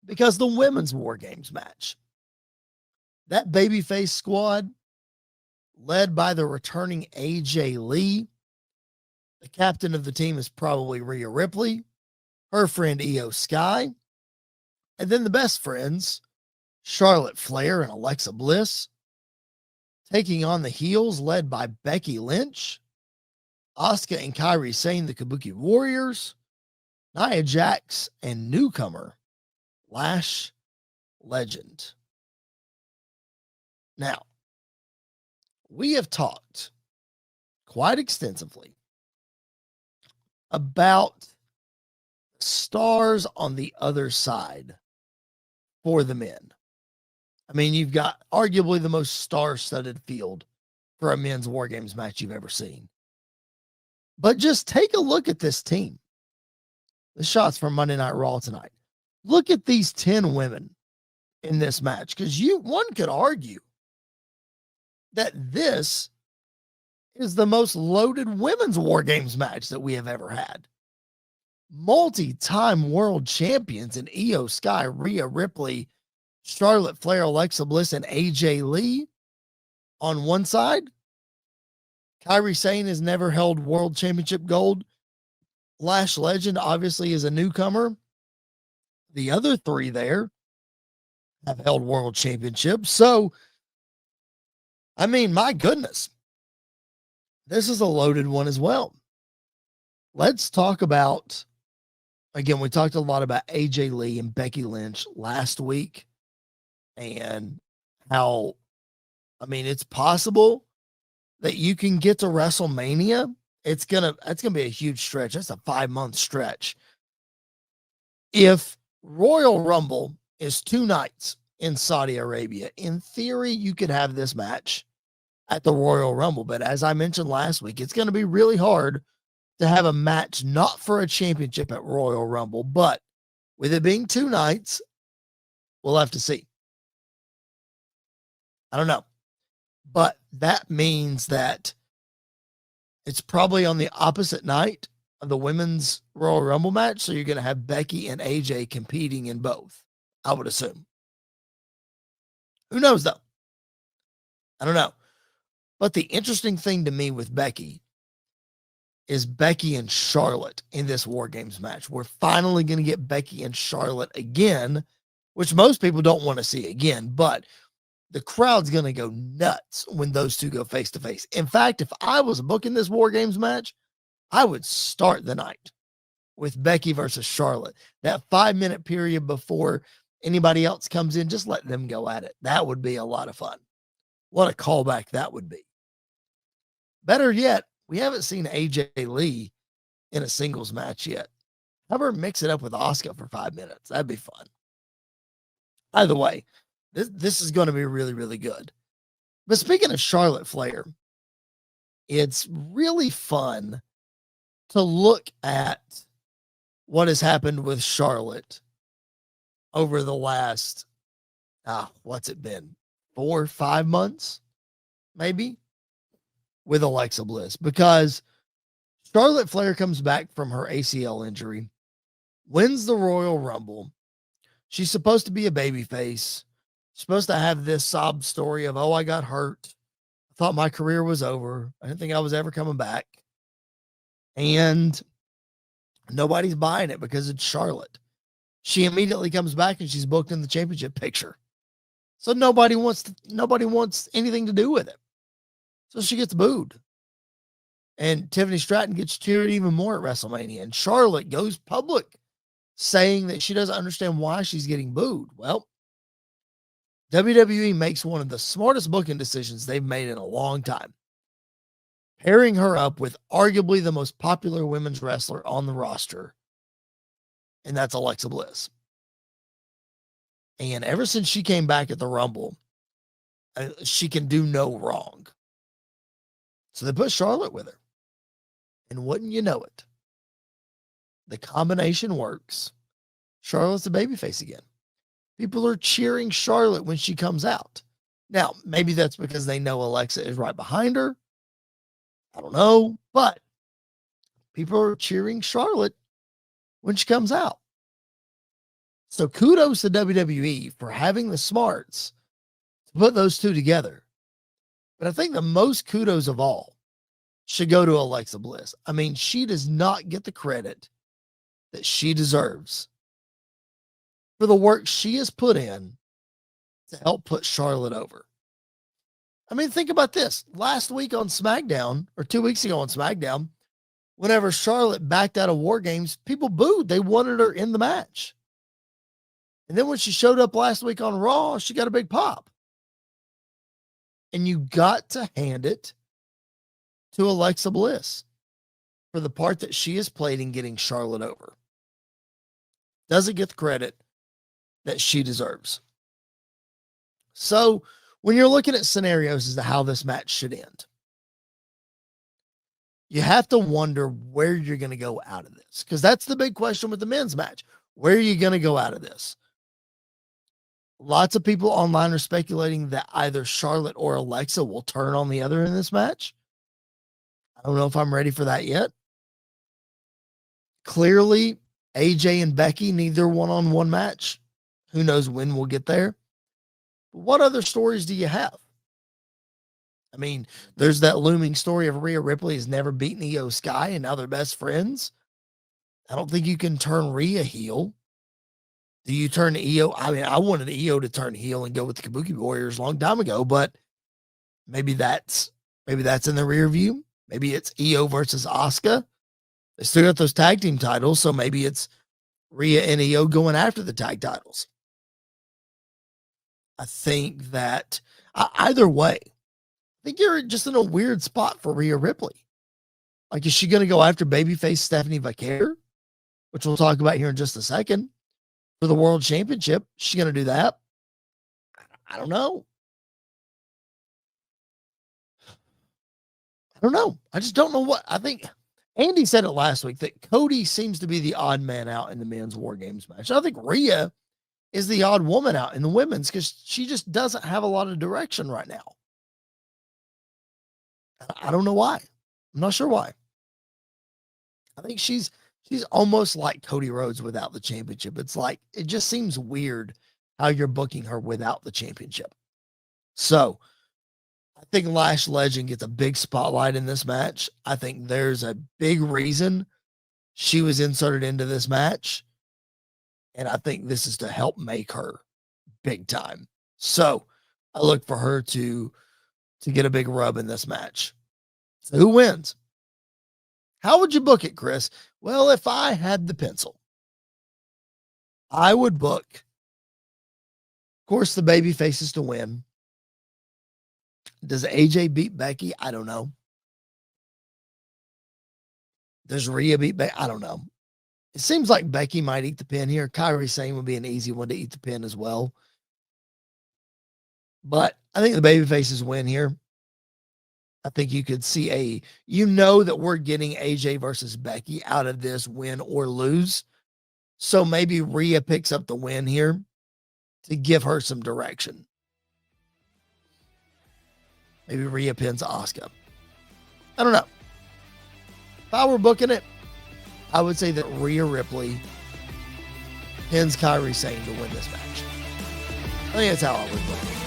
because the women's War Games match, that babyface squad led by the returning AJ Lee, the captain of the team is probably Rhea Ripley, her friend Iyo Sky, and then the best friends, Charlotte Flair and Alexa Bliss, taking on the heels led by Becky Lynch, Asuka and Kairi Sane, the Kabuki Warriors, Nia Jax, and newcomer Lash Legend. Now, we have talked quite extensively about stars on the other side for the men. I mean, you've got arguably the most star-studded field for a men's War Games match you've ever seen. But just take a look at this team. The shots from Monday Night Raw tonight. Look at these 10 women in this match, because one could argue that this is the most loaded women's War Games match that we have ever had. Multi-time world champions in Iyo Sky, Rhea Ripley, Charlotte Flair, Alexa Bliss, and AJ Lee on one side. Kairi Sane has never held world championship gold. Lash Legend obviously is a newcomer. The other three there have held world championships. So, I mean, my goodness, this is a loaded one as well. Let's talk about, again, we talked a lot about AJ Lee and Becky Lynch last week and how, I mean, it's possible that you can get to WrestleMania. That's gonna be a huge stretch. That's a 5-month stretch. If Royal Rumble is 2 nights in Saudi Arabia, in theory, you could have this match at the Royal Rumble. But as I mentioned last week, it's going to be really hard to have a match not for a championship at Royal Rumble. But with it being 2 nights, we'll have to see. I don't know. But that means that it's probably on the opposite night of the women's Royal Rumble match. So you're going to have Becky and AJ competing in both, I would assume. Who knows, though? I don't know. But the interesting thing to me with Becky is Becky and Charlotte in this War Games match. We're finally going to get Becky and Charlotte again, which most people don't want to see again, but the crowd's going to go nuts when those two go face to face. In fact, if I was booking this War Games match, I would start the night with Becky versus Charlotte. That 5-minute period before anybody else comes in, just let them go at it. That would be a lot of fun. What a callback that would be. Better yet, we haven't seen AJ Lee in a singles match yet. Have her mix it up with Asuka for 5 minutes. That'd be fun. Either way, this is going to be really, really good. But speaking of Charlotte Flair, it's really fun to look at what has happened with Charlotte over the last, what's it been? 4 or 5 months, maybe, with Alexa Bliss, because Charlotte Flair comes back from her ACL injury, wins the Royal Rumble. She's supposed to be a babyface, supposed to have this sob story of, oh, I got hurt. I thought my career was over. I didn't think I was ever coming back. And nobody's buying it because it's Charlotte. She immediately comes back and she's booked in the championship picture. So nobody wants anything to do with it. So she gets booed. And Tiffany Stratton gets cheered even more at WrestleMania. And Charlotte goes public saying that she doesn't understand why she's getting booed. Well, WWE makes one of the smartest booking decisions they've made in a long time, pairing her up with arguably the most popular women's wrestler on the roster, and that's Alexa Bliss. And ever since she came back at the Rumble, she can do no wrong. So they put Charlotte with her. And wouldn't you know it, the combination works. Charlotte's a babyface again. People are cheering Charlotte when she comes out. Now, maybe that's because they know Alexa is right behind her. I don't know. But people are cheering Charlotte when she comes out. So kudos to WWE for having the smarts to put those two together. But I think the most kudos of all should go to Alexa Bliss. I mean, she does not get the credit that she deserves for the work she has put in to help put Charlotte over. I mean, think about this. Last week on SmackDown, or 2 weeks ago on SmackDown, whenever Charlotte backed out of War Games, people booed. They wanted her in the match. And then when she showed up last week on Raw, she got a big pop. And you got to hand it to Alexa Bliss for the part that she has played in getting Charlotte over. Doesn't get the credit that she deserves. So when you're looking at scenarios as to how this match should end, you have to wonder where you're going to go out of this, because that's the big question with the men's match. Where are you going to go out of this? Lots of people online are speculating that either Charlotte or Alexa will turn on the other in this match. I don't know if I'm ready for that yet. Clearly, AJ and Becky need their one-on-one match. Who knows when we'll get there? But what other stories do you have? I mean, there's that looming story of Rhea Ripley has never beaten Iyo Sky, and now they're best friends. I don't think you can turn Rhea heel. Do you turn Iyo? I mean, I wanted Iyo to turn heel and go with the Kabuki Warriors a long time ago, but maybe that's in the rear view. Maybe it's Iyo versus Asuka. They still got those tag team titles, so maybe it's Rhea and Iyo going after the tag titles. I think that either way, I think you're just in a weird spot for Rhea Ripley. Like, is she going to go after babyface Stephanie Vaquer, which we'll talk about here in just a second, for the world championship? She's going to do that? I don't know. I just don't know what I think. Andy said it last week that Cody seems to be the odd man out in the men's War Games match. I think Rhea is the odd woman out in the women's because she just doesn't have a lot of direction right now. I don't know why. I'm not sure why. I think she's almost like Cody Rhodes without the championship. It's like, it just seems weird how you're booking her without the championship. So I think Lash Legend gets a big spotlight in this match. I think there's a big reason she was inserted into this match. And I think this is to help make her big time. So I look for her to get a big rub in this match. So who wins? How would you book it, Chris? Well, if I had the pencil, I would book, of course, the baby faces to win. Does AJ beat Becky? I don't know. Does Rhea beat Becky? I don't know. It seems like Becky might eat the pin here. Kairi Sane would be an easy one to eat the pin as well. But I think the baby faces win here. I think you could see that we're getting AJ versus Becky out of this, win or lose. So maybe Rhea picks up the win here to give her some direction. Maybe Rhea pins Asuka. I don't know. If I were booking it, I would say that Rhea Ripley pins Kairi Sane to win this match. I think that's how I would book it.